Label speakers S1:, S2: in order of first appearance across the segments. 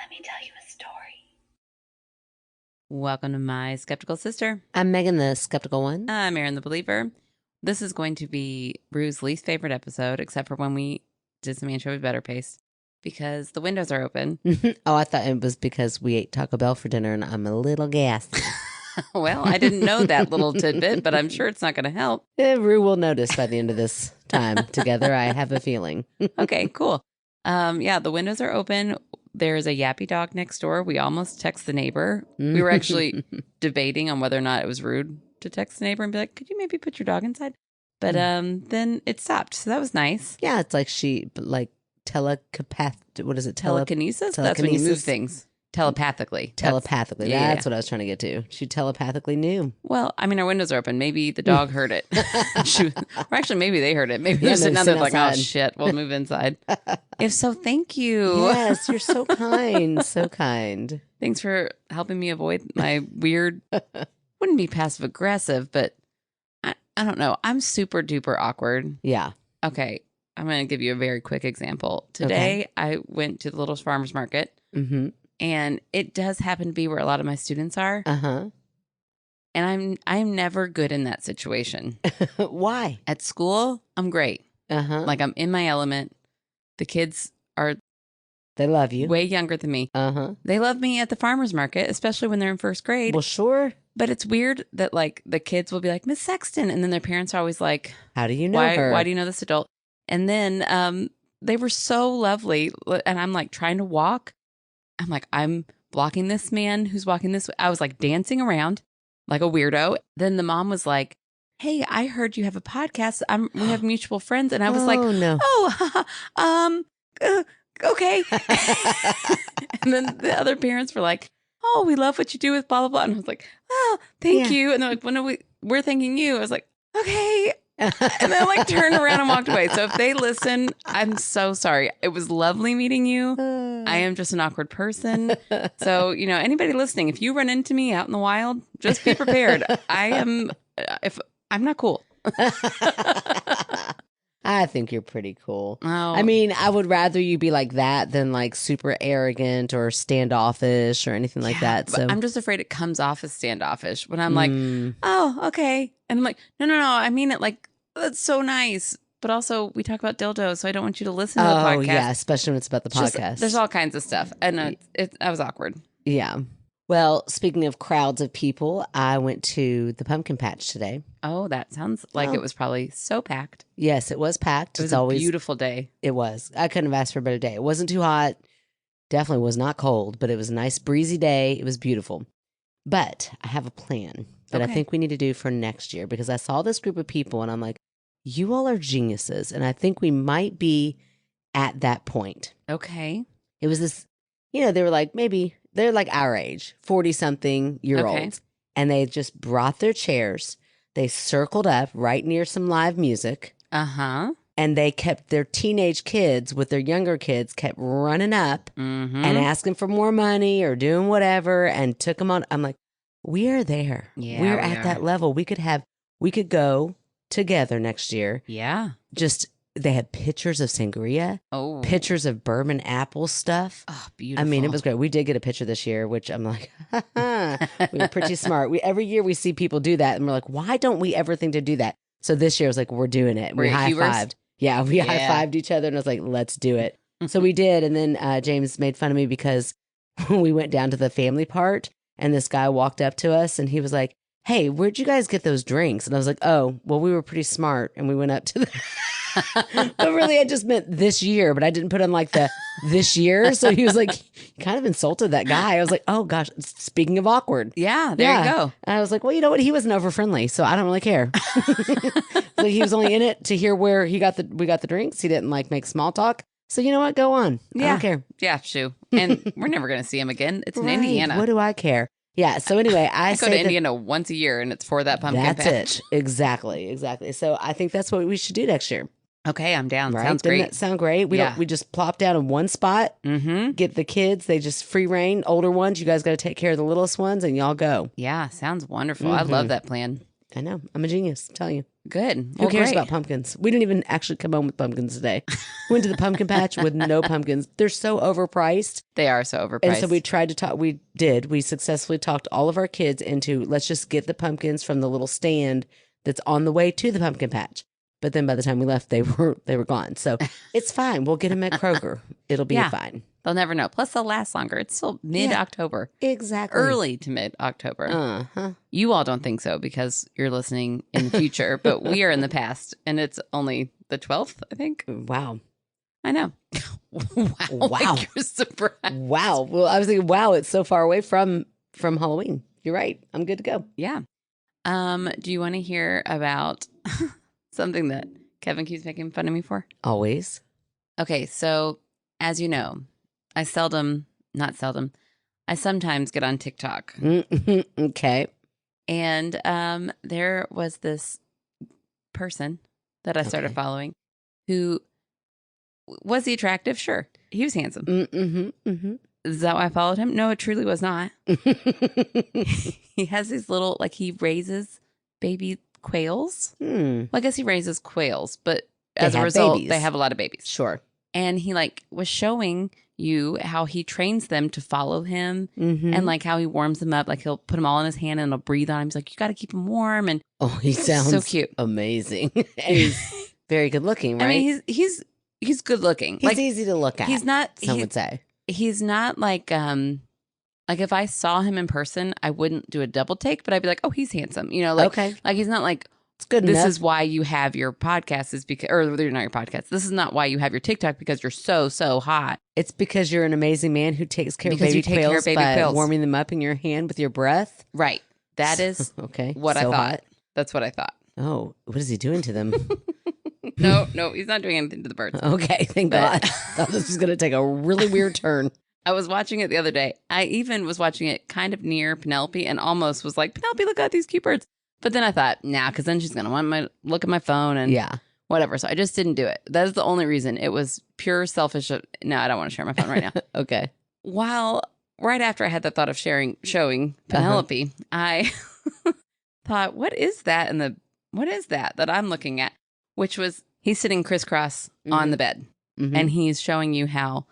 S1: Let me tell you a story.
S2: Welcome to My Skeptical Sister.
S3: I'm Megan, the skeptical one.
S2: I'm Erin, the believer. This is going to be Rue's least favorite episode, except for when we did some anchovy butter paste, because the windows are open.
S3: Oh, I thought it was because we ate Taco Bell for dinner and I'm a little gassy.
S2: Well, I didn't know that little tidbit, but I'm sure it's not going to help.
S3: Rue will notice by the end of this time together. I have a feeling.
S2: Okay, cool. Yeah, the windows are open. There's a yappy dog next door. We almost text the neighbor. We were actually debating on whether or not it was rude to text the neighbor and be like, could you maybe put your dog inside? But then it stopped. So that was nice.
S3: Yeah, it's like what is it?
S2: Telekinesis? That's when you move things. Telepathically.
S3: Telepathically.
S2: Yeah.
S3: That's what I was trying to get to. She telepathically knew.
S2: Well, I mean, our windows are open. Maybe the dog heard it. Or actually, maybe they heard it. Maybe they're sitting out there like, oh, shit, we'll move inside. If so, thank you.
S3: Yes, you're so kind. So kind.
S2: Thanks for helping me avoid my weird, wouldn't be passive aggressive, but I don't know. I'm super duper awkward.
S3: Yeah.
S2: Okay. I'm going to give you a very quick example. Today, I went to the little farmer's market.
S3: Mm-hmm.
S2: And it does happen to be where a lot of my students are.
S3: Uh-huh.
S2: And I'm never good in that situation.
S3: Why?
S2: At school, I'm great.
S3: Uh-huh.
S2: Like I'm in my element. The kids are
S3: They love you.
S2: way younger than me.
S3: Uh-huh.
S2: They love me at the farmer's market, especially when they're in first grade.
S3: Well, sure.
S2: But it's weird that like the kids will be like, Miss Sexton. And then their parents are always like,
S3: how do you know her?
S2: Why do you know this adult? And then they were so lovely. And I'm like trying to walk. I'm like, I'm blocking this man who's walking this way. I was like dancing around like a weirdo. Then the mom was like, hey, I heard you have a podcast. We have mutual friends. And I was like,
S3: no.
S2: Okay. And then the other parents were like, oh, we love what you do with blah, blah, blah. And I was like, oh, thank you. And they're like, well, no, we're thanking you. I was like, okay. And then I like turned around and walked away. So if they listen, I'm so sorry. It was lovely meeting you. I am just an awkward person. So, anybody listening, if you run into me out in the wild, just be prepared. I'm not cool.
S3: I think you're pretty cool.
S2: Oh.
S3: I mean, I would rather you be like that than like super arrogant or standoffish or anything like that. So
S2: I'm just afraid it comes off as standoffish when I'm like, oh, okay. And I'm like, no. I mean it like, that's so nice. But also we talk about dildos, so I don't want you to listen to the podcast. Oh,
S3: yeah, especially when it's about the podcast.
S2: There's all kinds of stuff. And I was awkward.
S3: Yeah. Well, speaking of crowds of people, I went to the pumpkin patch today.
S2: Oh, that sounds like it was probably so packed.
S3: Yes, it was packed.
S2: It was always a beautiful day.
S3: It was. I couldn't have asked for a better day. It wasn't too hot. Definitely was not cold, but it was a nice breezy day. It was beautiful. But I have a plan that I think we need to do for next year because I saw this group of people and I'm like, you all are geniuses. And I think we might be at that point.
S2: Okay.
S3: It was this, they were like, they're like our age, 40-something-year-olds. And they just brought their chairs. They circled up right near some live music.
S2: Uh-huh.
S3: And they kept their teenage kids with their younger kids kept running up and asking for more money or doing whatever and took them on. I'm like, we are there.
S2: Yeah,
S3: we're at that level. We could go together next year.
S2: Yeah.
S3: They had pictures of sangria, pictures of bourbon apple stuff.
S2: Oh, beautiful.
S3: I mean, it was great. We did get a picture this year, which I'm like, we were pretty smart. Every year we see people do that and we're like, why don't we ever think to do that? So this year I was like, we're doing it. We high-fived. Yeah, we high-fived each other and I was like, let's do it. So we did. And then James made fun of me because we went down to the family part and this guy walked up to us and he was like, hey, where'd you guys get those drinks? And I was like, oh, well, we were pretty smart and we went up to the... But really, I just meant this year, but I didn't put on like this year. So he was like, you kind of insulted that guy. I was like, oh gosh, speaking of awkward.
S2: Yeah, there you go.
S3: And I was like, well, you know what? He wasn't over friendly, so I don't really care. So he was only in it to hear where we got the drinks. He didn't like make small talk. So you know what? Go on.
S2: Yeah.
S3: I don't care.
S2: Yeah, shoo. And we're never going to see him again. It's in Indiana.
S3: What do I care? Yeah. So anyway, I
S2: go to Indiana once a year and it's for that pumpkin patch.
S3: That's it. Exactly. So I think that's what we should do next year.
S2: Okay, I'm down.
S3: Right?
S2: Sounds
S3: Doesn't
S2: great.
S3: that sound great? We just plop down in one spot, get the kids, they just free reign. Older ones, you guys got to take care of the littlest ones and y'all go.
S2: Yeah, sounds wonderful. I love that plan.
S3: I know. I'm a genius. I'm telling you.
S2: Good.
S3: Who cares about pumpkins? We didn't even actually come home with pumpkins today. Went to the pumpkin patch with no pumpkins. They're so overpriced.
S2: They are so overpriced.
S3: And so we tried to talk. We successfully talked all of our kids into, let's just get the pumpkins from the little stand that's on the way to the pumpkin patch. But then by the time we left, they were gone. So it's fine. We'll get them at Kroger. It'll be fine.
S2: They'll never know. Plus, they'll last longer. It's still mid-October.
S3: Yeah, exactly.
S2: Early to mid-October. You all don't think so because you're listening in the future, but we are in the past, and it's only the 12th, I think.
S3: Wow.
S2: I know. Wow. Like you're surprised.
S3: Wow. Well, I was thinking, wow, it's so far away from Halloween. You're right. I'm good to go.
S2: Yeah. Do you want to hear about something that Kevin keeps making fun of me for?
S3: Always.
S2: Okay, so as you know, I sometimes get on TikTok.
S3: Okay.
S2: And there was this person that I started following who, was he attractive? Sure. He was handsome. Is that why I followed him? No, it truly was not. He has these little, like he raises baby quails. Well, I guess he raises quails, but as a result, they have a lot of babies.
S3: Sure.
S2: And he like was showing you how he trains them to follow him and like how he warms them up. Like he'll put them all in his hand and he'll breathe on him. He's like, you got to keep them warm. And
S3: he sounds
S2: so cute.
S3: Amazing. And he's very good looking, right?
S2: I mean, he's good looking.
S3: He's easy to look at.
S2: He's not,
S3: some would say.
S2: He's not like if I saw him in person, I wouldn't do a double take, but I'd be like, oh, he's handsome. You know, like, like he's not like,
S3: it's good enough.
S2: This is why you have your podcast is because, or they're not your podcast. This is not why you have your TikTok because you're so hot.
S3: It's because you're an amazing man who takes care of baby quails by warming them up in your hand with your breath.
S2: Right. That is what I thought. Hot. That's what I thought.
S3: Oh, what is he doing to them?
S2: No, he's not doing anything to the birds.
S3: Okay, thank God. I thought this was going to take a really weird turn.
S2: I was watching it the other day. I even was watching it kind of near Penelope and almost was like, Penelope, look at these cute birds. But then I thought, nah, because then she's going to want my look at my phone and whatever. So I just didn't do it. That is the only reason. It was pure selfish. No, I don't want to share my phone right now.
S3: Okay.
S2: Right after I had the thought of showing Penelope, I thought, what is that that I'm looking at? Which was, he's sitting crisscross on the bed and he's showing you how.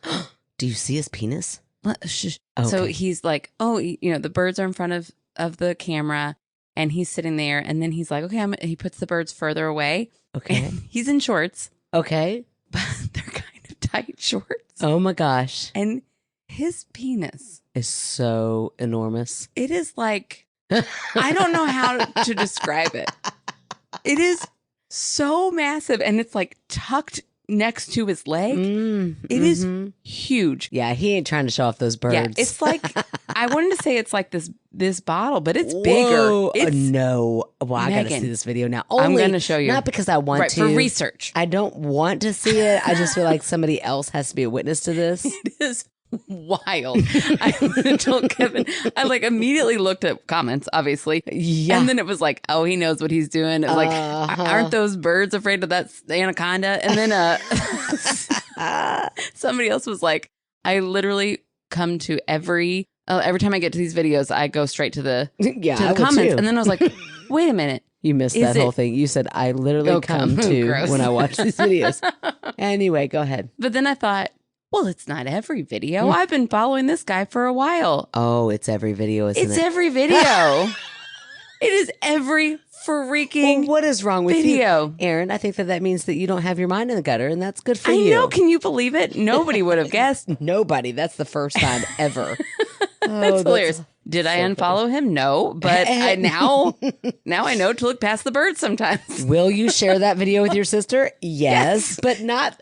S3: Do you see his penis?
S2: Okay. So he's like, oh, the birds are in front of the camera. And he's sitting there, and then he's like, okay, he puts the birds further away.
S3: Okay.
S2: And he's in shorts.
S3: Okay.
S2: But they're kind of tight shorts.
S3: Oh, my gosh.
S2: And his penis
S3: is so enormous.
S2: It is like, I don't know how to describe it. It is so massive, and it's like tucked next to his leg. It is huge.
S3: Yeah, he ain't trying to show off those birds.
S2: Yeah, it's like, I wanted to say it's like this bottle, but it's bigger. It's
S3: no. Well, I got to see this video now.
S2: I'm going to show you.
S3: Not because I want to.
S2: For research.
S3: I don't want to see it. I just feel like somebody else has to be a witness to this.
S2: It is wild. I told Kevin, I like immediately looked at comments, obviously. Yeah. And then it was like, oh, he knows what he's doing. It was like, aren't those birds afraid of that anaconda? And then somebody else was like, I literally come to every time I get to these videos, I go straight to the comments.
S3: Too.
S2: And then I was like, wait a minute.
S3: You missed that whole thing. You said, I literally come to when I watch these videos. Anyway, go ahead.
S2: But then I thought, well, it's not every video. I've been following this guy for a while.
S3: Oh, it's every video, isn't it?
S2: It's every video. It is every freaking
S3: what is wrong with
S2: video.
S3: You? Aaron, I think that means that you don't have your mind in the gutter, and that's good for you.
S2: I know. Can you believe it? Nobody would have guessed.
S3: Nobody. That's the first time ever.
S2: That's hilarious. Did I unfollow him? No, but now I know to look past the birds sometimes.
S3: Will you share that video with your sister? Yes, but not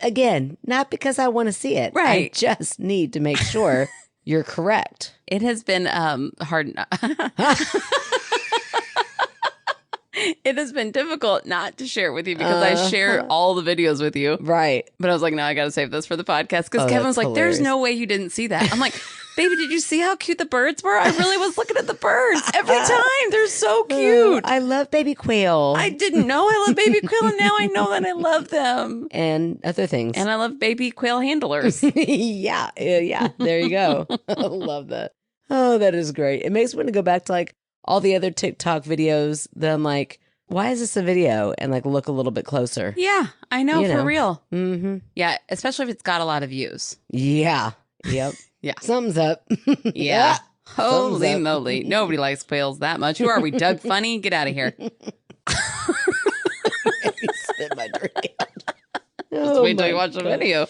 S3: because I want to see it.
S2: Right.
S3: I just need to make sure you're correct.
S2: It has been hard. It has been difficult not to share it with you because I share all the videos with you.
S3: Right.
S2: But I was like, no, I got to save this for the podcast because Kevin was like,
S3: hilarious.
S2: There's no way you didn't see that. I'm like, baby, did you see how cute the birds were? I really was looking at the birds every time. They're so cute.
S3: I love baby quail.
S2: I didn't know I love baby quail, and now I know that I love them.
S3: And other things.
S2: And I love baby quail handlers.
S3: Yeah. There you go. I love that. Oh, that is great. It makes me want to go back to like all the other TikTok videos that I'm like, why is this a video? And like look a little bit closer.
S2: Yeah, I know,
S3: You
S2: for
S3: know.
S2: real.
S3: Mm-hmm.
S2: Yeah, especially if it's got a lot of views.
S3: Yeah. Yep.
S2: Yeah.
S3: Something's up.
S2: Yeah.
S3: Something's
S2: Holy
S3: up.
S2: moly. Nobody likes quails that much. Who are we, Doug Funny? Get out of here.
S3: Spit my drink out.
S2: Just wait till you watch the video.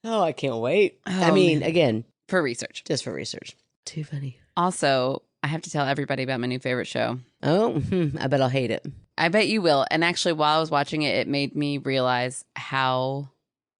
S3: Oh, I can't wait.
S2: Oh,
S3: I mean,
S2: man.
S3: again,
S2: For research.
S3: just for research. Too funny.
S2: Also, I have to tell everybody about my new favorite show.
S3: Oh, I bet I'll hate it.
S2: I bet you will. And actually, while I was watching it, it made me realize how,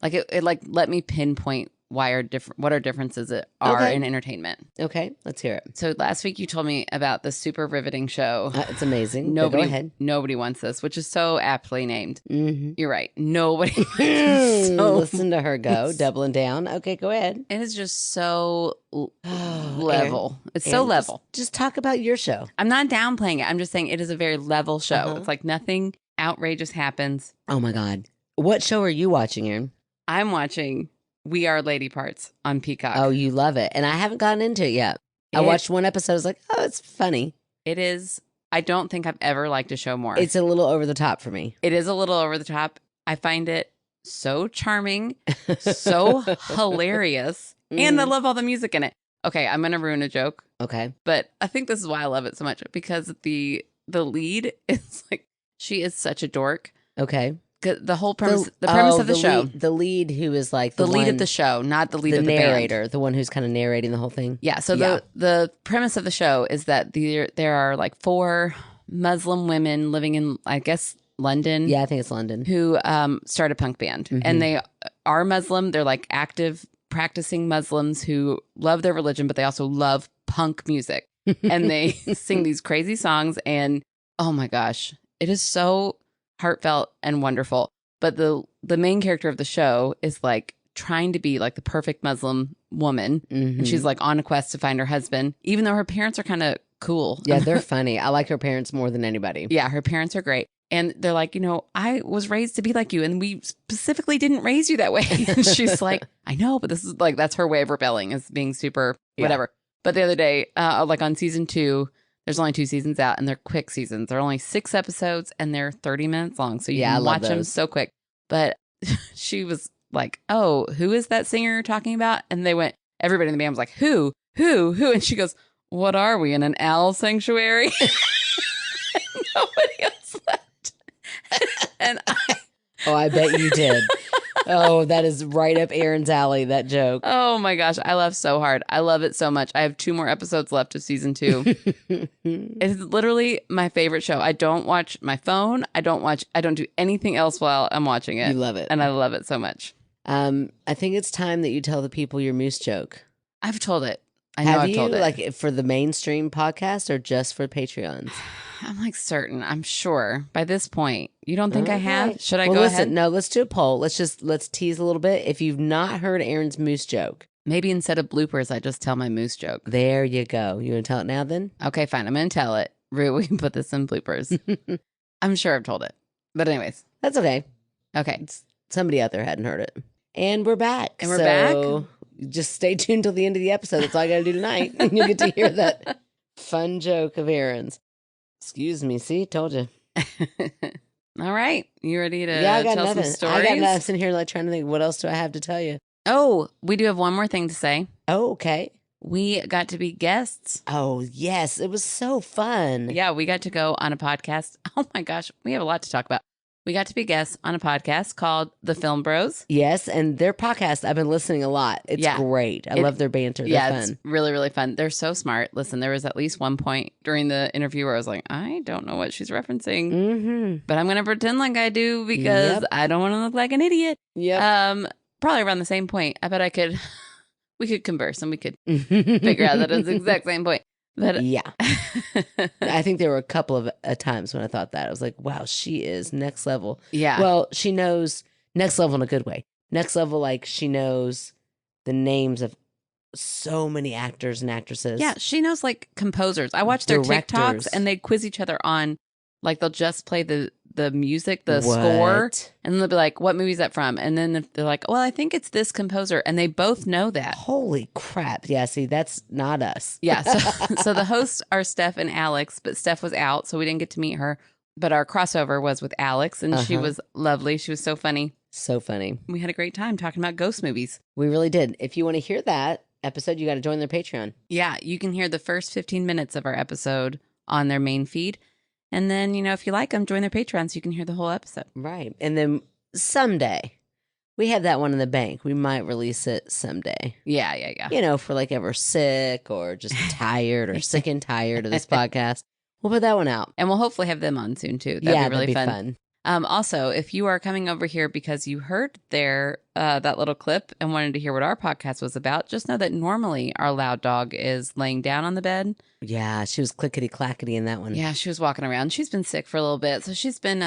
S2: like, it like let me pinpoint what our differences are in entertainment.
S3: Okay, let's hear it.
S2: So last week you told me about the super riveting show.
S3: It's amazing.
S2: Nobody,
S3: go ahead.
S2: Nobody wants this, which is so aptly named.
S3: Mm-hmm.
S2: You're right. Nobody. So,
S3: listen to her go, doubling down. Okay, go ahead.
S2: it is just so level.
S3: Aaron,
S2: It's so level.
S3: Just talk about your show.
S2: I'm not downplaying it. I'm just saying it is a very level show.
S3: Uh-huh.
S2: It's like nothing outrageous happens.
S3: Oh my God. What show are you watching, Aaron?
S2: I'm watching We Are Lady Parts on Peacock.
S3: Oh, you love it. And I haven't gotten into it yet. I watched one episode. I was like, oh, it's funny.
S2: It is. I don't think I've ever liked a show more.
S3: It's a little over the top for me.
S2: It is a little over the top. I find it so charming, so hilarious, and I love all the music in it. Okay, I'm going to ruin a joke.
S3: Okay.
S2: But I think this is why I love it so much, because the lead is like, she is such a dork.
S3: Okay.
S2: The whole premise, the premise of the show.
S3: The lead who is like
S2: the lead of the show, not the lead of the
S3: narrator,
S2: band.
S3: the one who's kind of narrating the whole thing.
S2: Yeah. So the premise of the show is that there are like 4 Muslim women living in, I guess, London.
S3: Yeah, I think it's London.
S2: Who start a punk band.
S3: Mm-hmm.
S2: And they are Muslim. They're like active practicing Muslims who love their religion, but they also love punk music. And they sing these crazy songs. And oh my gosh, it is so heartfelt and wonderful. But the main character of the show is like trying to be like the perfect Muslim woman.
S3: Mm-hmm.
S2: And she's like on a quest to find her husband, even though her parents are kind of cool.
S3: Yeah, they're funny. I like her parents more than anybody.
S2: Yeah, her parents are great. And they're like, I was raised to be like you, and we specifically didn't raise you that way. And she's like, I know, but this is like, that's her way of rebelling, is being super whatever. But the other day, like on season 2, there's only 2 seasons out, and they're quick seasons. They're only 6 episodes, and they're 30 minutes long. So you can watch them so quick. But she was like, oh, who is that singer you're talking about? And they went, everybody in the band was like, who? And she goes, what are we, in an owl sanctuary? Nobody else left. And
S3: I bet you did. Oh, that is right up Aaron's alley, that joke.
S2: Oh my gosh, I laughed so hard. I love it so much. I have 2 more episodes left of season 2. It's literally my favorite show. I don't watch my phone. I don't do anything else while I'm watching it.
S3: You love it.
S2: And I love it so much.
S3: I think it's time that you tell the people your moose joke.
S2: I've told it. I know I've told it.
S3: Like for the mainstream podcast or just for Patreons?
S2: I'm like certain. I'm sure by this point. You don't think I have? Should I
S3: go
S2: listen,
S3: ahead? No, let's do a poll. Let's tease a little bit. If you've not heard Aaron's moose joke,
S2: maybe instead of bloopers, I just tell my moose joke.
S3: There you go. You want to tell it now then?
S2: Okay, fine. I'm going to tell it. We can put this in bloopers. I'm sure I've told it. But anyways.
S3: That's okay.
S2: Okay.
S3: Somebody out there hadn't heard it. And we're back.
S2: And we're back.
S3: Just stay tuned till the end of the episode. That's all I got to do tonight. And you'll get to hear that fun joke of Aaron's. Excuse me. See, told you.
S2: All right. You ready to
S3: I got
S2: tell
S3: nothing.
S2: some stories?
S3: I got nothing. Sitting here like trying to think, what else do I have to tell you?
S2: Oh, we do have one more thing to say.
S3: Oh, okay.
S2: We got to be guests.
S3: Oh, yes. It was so fun.
S2: Yeah, we got to go on a podcast. Oh my gosh, we have a lot to talk about. We got to be guests on a podcast called The Film Bros.
S3: Yes, and their podcast, I've been listening a lot. It's great. I love their banter. They're fun.
S2: It's really, really fun. They're so smart. Listen, there was at least one point during the interview where I was like, I don't know what she's referencing, but I'm going to pretend like I do because I don't want to look like an idiot.
S3: Yep.
S2: Probably around the same point. I bet we could converse and we could figure out that it's the exact same point. But
S3: yeah, I think there were a couple of times when I thought that. I was like, wow, she is next level.
S2: Yeah.
S3: Well, she knows next level in a good way. Next level, like she knows the names of so many actors and actresses.
S2: Yeah, she knows like composers. I watch their TikToks and they quiz each other on, like they'll just play the music, the score, and then they'll be like, what movie is that from? And then they're like, well, I think it's this composer. And they both know that.
S3: Holy crap. Yeah, see, that's not us.
S2: Yeah. So the hosts are Steph and Alex, but Steph was out, so we didn't get to meet her. But our crossover was with Alex, and she was lovely. She was so funny.
S3: So funny.
S2: We had a great time talking about ghost movies.
S3: We really did. If you want to hear that episode, you got to join their Patreon.
S2: Yeah, you can hear the first 15 minutes of our episode on their main feed. And then, you know, if you like them, join their Patreon so you can hear the whole episode.
S3: Right. And then someday, we have that one in the bank. We might release it someday.
S2: Yeah.
S3: You know, for like ever sick or just tired or sick and tired of this podcast. We'll put that one out.
S2: And we'll hopefully have them on soon, too. That'd be really fun. Also, if you are coming over here because you heard that little clip and wanted to hear what our podcast was about, just know that normally our loud dog is laying down on the bed.
S3: Yeah, she was clickety-clackety in that one.
S2: Yeah, she was walking around. She's been sick for a little bit, so she's been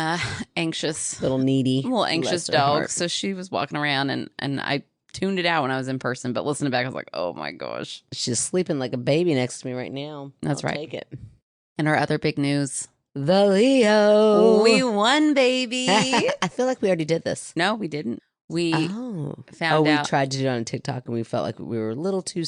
S2: anxious.
S3: Little needy.
S2: Little anxious dog. So she was walking around, and I tuned it out when I was in person, but listening back, I was like, oh my gosh.
S3: She's sleeping like a baby next to me right now.
S2: That's right.
S3: Take it.
S2: And our other big news.
S3: The Leo.
S2: We won, baby.
S3: I feel like we already did this.
S2: No, we didn't. We found out.
S3: We tried to do it on TikTok and we felt like we were a little too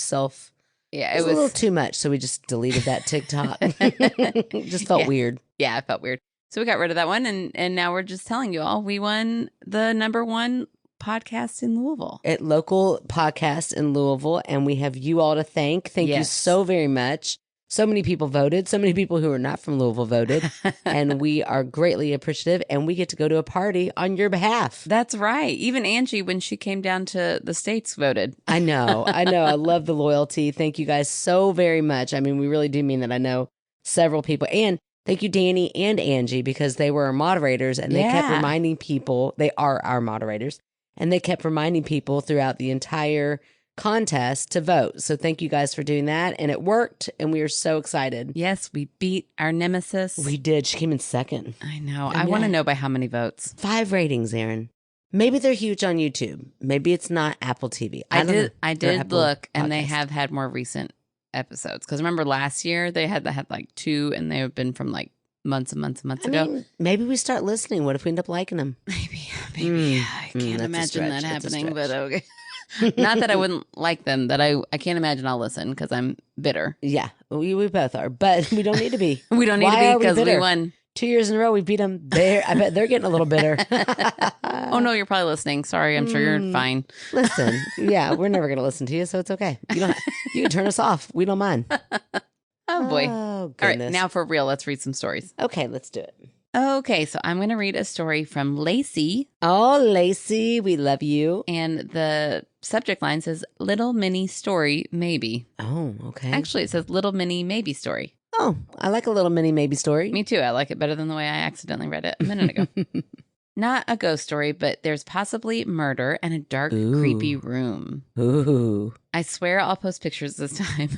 S2: Yeah,
S3: it was a little too much. So we just deleted that TikTok. It just felt weird.
S2: Yeah, it felt weird. So we got rid of that one. And now we're just telling you all we won the #1 podcast in Louisville.
S3: At local podcast in Louisville. And we have you all to thank. Thank you so very much. So many people voted. So many people who are not from Louisville voted. And we are greatly appreciative. And we get to go to a party on your behalf.
S2: That's right. Even Angie, when she came down to the States, voted.
S3: I know. I love the loyalty. Thank you guys so very much. I mean, we really do mean that. I know several people. And thank you, Danny and Angie, because they were our moderators. And they kept reminding people. They are our moderators. And they kept reminding people throughout the entire contest to vote. So thank you guys for doing that. And it worked. And we are so excited.
S2: Yes, we beat our nemesis.
S3: We did. She came in second.
S2: I know. I want to know by how many votes.
S3: 5 ratings, Aaron. Maybe they're huge on YouTube. Maybe it's not Apple TV. I
S2: did look, and they have had more recent episodes. Because remember last year they had like 2, and they have been from like months and months and months ago.
S3: Mean, maybe we start listening. What if we end up liking them?
S2: Maybe. I can't imagine that happening, but okay. Not that I wouldn't like them, that I can't imagine I'll listen because I'm bitter.
S3: Yeah, we both are, but we don't need to be.
S2: We don't need to be because we won.
S3: 2 years in a row, we beat them. I bet they're getting a little bitter.
S2: Oh, no, you're probably listening. Sorry, I'm sure you're fine.
S3: Listen, yeah, we're never going to listen to you, so it's okay. You can turn us off. We don't mind.
S2: Oh, boy.
S3: Oh, goodness.
S2: All right, now for real, let's read some stories.
S3: Okay, let's do it.
S2: Okay, so I'm going to read a story from Lacey.
S3: Oh, Lacey, we love you.
S2: And the subject line says, Little Mini Story Maybe.
S3: Oh, okay.
S2: Actually, it says Little Mini Maybe Story.
S3: Oh, I like a little mini maybe story.
S2: Me too. I like it better than the way I accidentally read it a minute ago. Not a ghost story, but there's possibly murder and a dark, creepy room.
S3: Ooh.
S2: I swear I'll post pictures this time.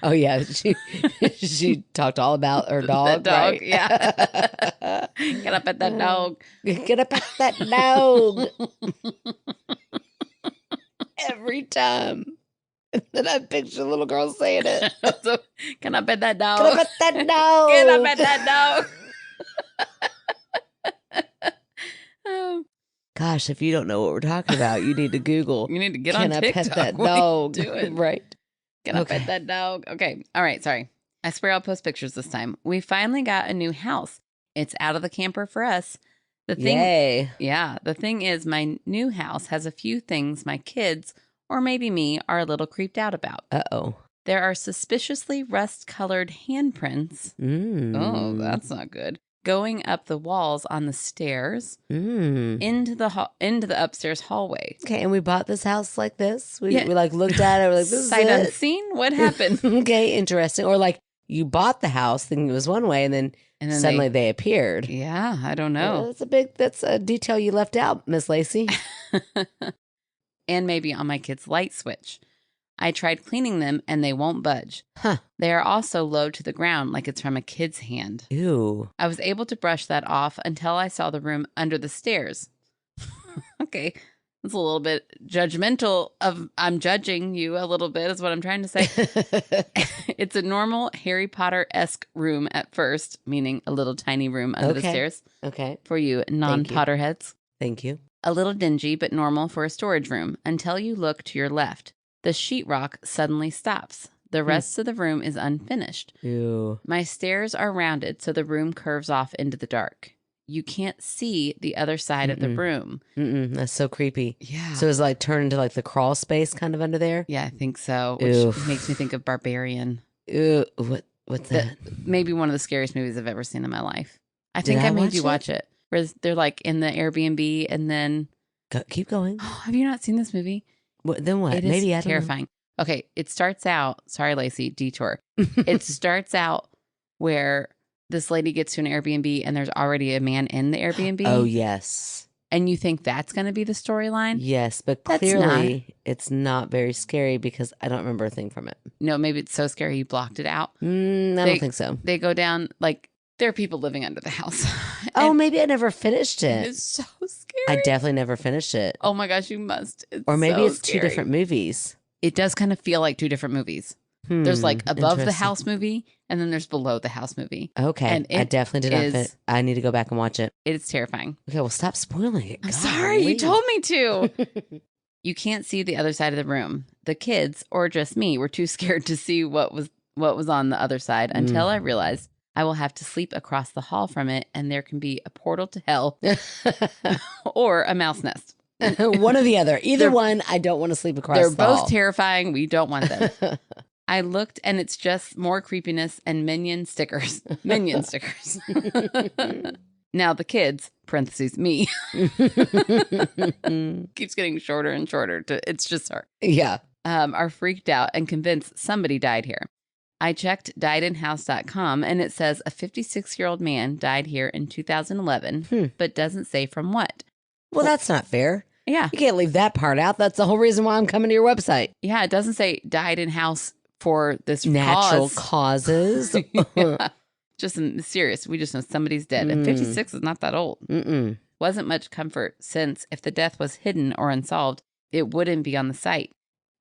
S3: Oh yeah, she talked all about her dog.
S2: That dog,
S3: right?
S2: Yeah. Get up at that dog.
S3: Get up at that dog. Every time. And then I picture a little girl saying it.
S2: So, can I pet that dog?
S3: Get up at that dog.
S2: Get up at that dog. Oh.
S3: Gosh, if you don't know what we're talking about, you need to Google.
S2: You need to get on TikTok.
S3: Can I pet that dog? Right.
S2: Can I pet that dog? Okay. All right. Sorry. I swear I'll post pictures this time. We finally got a new house. It's out of the camper for us.
S3: Yay.
S2: Yeah. The thing is, my new house has a few things my kids, or maybe me, are a little creeped out about.
S3: Uh-oh.
S2: There are suspiciously rust-colored handprints. Oh, that's not good. Going up the walls on the stairs into the upstairs hallway.
S3: Okay, and we bought this house like this? We like looked at it, we're like, this
S2: sight
S3: is it.
S2: unseen? What happened?
S3: Okay, interesting. Or like you bought the house thinking it was one way and then suddenly they appeared.
S2: Yeah, I don't know.
S3: That's a detail you left out, Miss Lacey.
S2: And maybe on my kid's light switch. I tried cleaning them and they won't budge.
S3: Huh.
S2: They are also low to the ground like it's from a kid's hand.
S3: Ew.
S2: I was able to brush that off until I saw the room under the stairs. Okay. It's a little bit judgmental I'm judging you a little bit is what I'm trying to say. It's a normal Harry Potter-esque room at first, meaning a little tiny room under the stairs.
S3: Okay.
S2: For you non-Potterheads.
S3: Thank you.
S2: A little dingy, but normal for a storage room until you look to your left. The sheetrock suddenly stops. The rest of the room is unfinished.
S3: Ew.
S2: My stairs are rounded, so the room curves off into the dark. You can't see the other side of the room.
S3: That's so creepy.
S2: Yeah.
S3: So it's like turned into like the crawl space kind of under there?
S2: Yeah, I think so. Which
S3: Oof.
S2: makes me think of Barbarian.
S3: Ew. What's that?
S2: Maybe one of the scariest movies I've ever seen in my life. I
S3: Did
S2: think
S3: I
S2: I made
S3: watch
S2: you
S3: it?
S2: watch it. Where they're like in the Airbnb and then...
S3: Keep going.
S2: Have you not seen this movie?
S3: Then what?
S2: It is
S3: Maybe I don't know.
S2: terrifying. Okay, it starts out... Sorry, Lacey, detour. It starts out where this lady gets to an Airbnb and there's already a man in the Airbnb.
S3: Oh, yes.
S2: And you think that's going to be the storyline?
S3: Yes, but
S2: That's
S3: clearly it's not very scary because I don't remember a thing from it.
S2: No, maybe it's so scary you blocked it out.
S3: I don't think so.
S2: They go down, like, there are people living under the house.
S3: Oh, maybe I never finished it.
S2: It's so scary.
S3: I definitely never finished it.
S2: Oh my gosh, you must.
S3: Or maybe
S2: so
S3: it's
S2: scary.
S3: 2 different movies.
S2: It does kind of feel like 2 different movies. There's like above the
S3: interesting.
S2: house movie and then there's below the house movie.
S3: Okay.
S2: And
S3: I definitely did not
S2: is-
S3: fit. I need to go back and watch it.
S2: It's terrifying.
S3: Okay, well, stop spoiling it.
S2: I'm sorry, you
S3: Golly.
S2: told me to. You can't see the other side of the room. The kids, or just me, were too scared to see what was on the other side until I realized I will have to sleep across the hall from it and there can be a portal to hell or a mouse nest.
S3: One or the other. Either one, I don't want to sleep across
S2: They're
S3: the
S2: both
S3: hall.
S2: terrifying. We don't want them. I looked and it's just more creepiness and minion stickers. Minion stickers. Now the kids, parentheses, me, keeps getting shorter and shorter. It's just her.
S3: Yeah.
S2: Are freaked out and convinced somebody died here. I checked diedinhouse.com and it says a 56-year-old man died here in 2011, but doesn't say from what.
S3: Well, that's not fair.
S2: Yeah.
S3: You can't leave that part out. That's the whole reason why I'm coming to your website.
S2: Yeah, it doesn't say died in house for this
S3: Natural
S2: cause.
S3: causes.
S2: Yeah. Just serious. We just know somebody's dead. And 56 is not that old. Wasn't much comfort since if the death was hidden or unsolved, it wouldn't be on the site.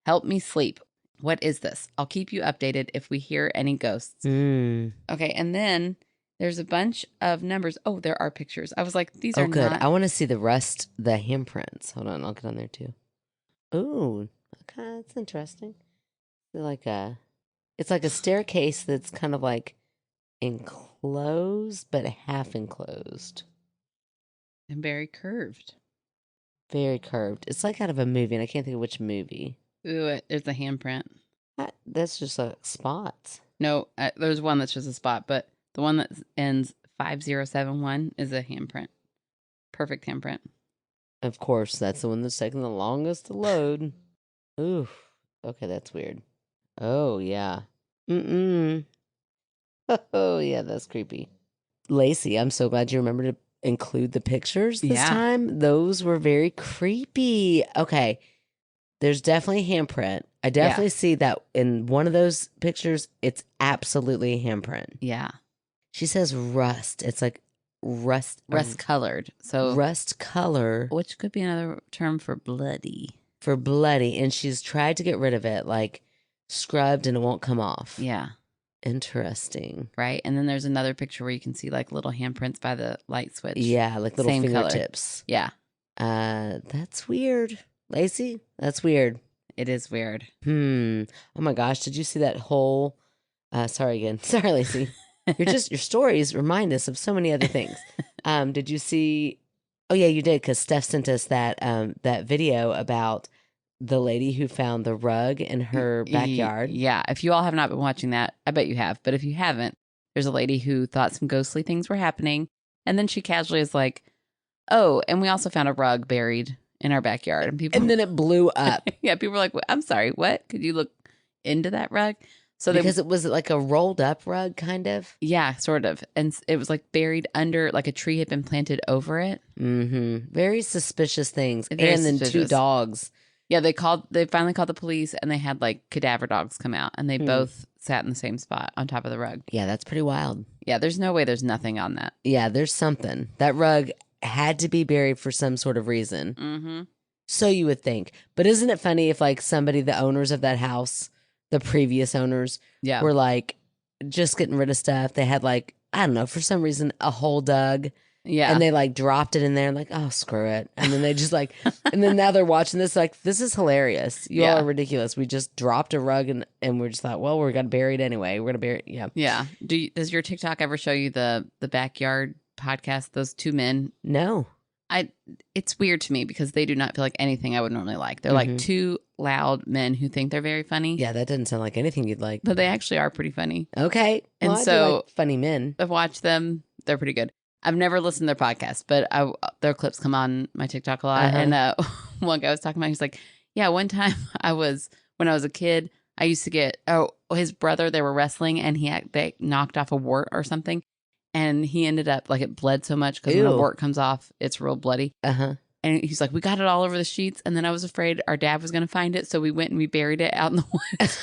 S2: Help me sleep. What is this? I'll keep you updated if we hear any ghosts. Okay, and then there's a bunch of numbers. Oh, there are pictures. I was like, these are
S3: good.
S2: not...
S3: I want to see the handprints. Hold on, I'll get on there too. Ooh, okay, that's interesting. It's like a staircase that's kind of like enclosed, but half enclosed.
S2: And very curved.
S3: Very curved. It's like out of a movie, and I can't think of which movie.
S2: Ooh, there's a handprint.
S3: That's just a spot.
S2: No, there's one that's just a spot, but the one that ends 5071 is a handprint. Perfect handprint.
S3: Of course, that's the one that's taking the longest to load. Ooh, okay, that's weird. Oh, yeah. Oh, yeah, that's creepy. Lacey, I'm so glad you remembered to include the pictures this time. Those were very creepy. Okay, there's definitely a handprint. I definitely see that in one of those pictures, it's absolutely a handprint.
S2: Yeah.
S3: She says rust. It's like rust.
S2: Rust colored. So
S3: rust color.
S2: Which could be another term for bloody.
S3: For bloody. And she's tried to get rid of it, like scrubbed and it won't come off.
S2: Yeah.
S3: Interesting.
S2: Right. And then there's another picture where you can see like little handprints by the light switch.
S3: Yeah, like little
S2: Same
S3: fingertips.
S2: Color.
S3: Yeah. That's weird. Lacey, that's weird.
S2: It is weird.
S3: Oh my gosh, did you see that whole sorry again. Sorry, Lacey. Your stories remind us of so many other things. Did you see Oh yeah, you did, because Steph sent us that video about the lady who found the rug in her backyard.
S2: Yeah. If you all have not been watching that, I bet you have. But if you haven't, there's a lady who thought some ghostly things were happening. And then she casually is like, oh, and we also found a rug buried in our backyard. And
S3: then it blew up.
S2: Yeah, people were like, I'm sorry, what? Could you look into that rug? So
S3: because it was like a rolled up rug, kind of?
S2: Yeah, sort of. And it was like buried under, like a tree had been planted over it.
S3: Very suspicious things.
S2: Very
S3: and then
S2: suspicious.
S3: 2 dogs.
S2: Yeah, they finally called the police and they had like cadaver dogs come out and they both sat in the same spot on top of the rug.
S3: Yeah, that's pretty wild.
S2: Yeah, there's no way there's nothing on that.
S3: Yeah, there's something. That rug had to be buried for some sort of reason. So you would think. But isn't it funny if like somebody, the owners of that house, the previous owners, were like just getting rid of stuff. They had like, I don't know, for some reason, a hole dug
S2: Yeah.
S3: And they like dropped it in there and like, oh, screw it. And then they just like, and then now they're watching this like, this is hilarious. You all are ridiculous. We just dropped a rug and we just thought, well, we're going to bury it anyway. We're going to bury it. Yeah.
S2: Yeah. Does your TikTok ever show you the backyard podcast? Those two men?
S3: No.
S2: It's weird to me because they do not feel like anything I would normally like. They're like two loud men who think they're very funny.
S3: Yeah, that doesn't sound like anything you'd like.
S2: But they actually are pretty funny.
S3: Okay.
S2: And
S3: well, I
S2: so
S3: do like funny men.
S2: I've watched them. They're pretty good. I've never listened to their podcast, but their clips come on my TikTok a lot. And one guy was talking about, he's like, yeah, one time when I was a kid, I used to get, his brother, they were wrestling and they knocked off a wart or something. And he ended up, like, it bled so much because when a wart comes off, it's real bloody. And he's like, we got it all over the sheets. And then I was afraid our dad was going to find it. So we went and we buried it out in the woods.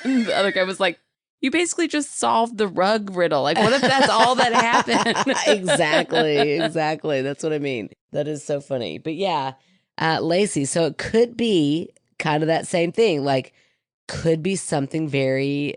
S2: And the other guy was like, you basically just solved the rug riddle. Like, what if that's all that happened?
S3: Exactly. That's what I mean. That is so funny. But yeah, Lacey, so it could be kind of that same thing. Like, could be something very,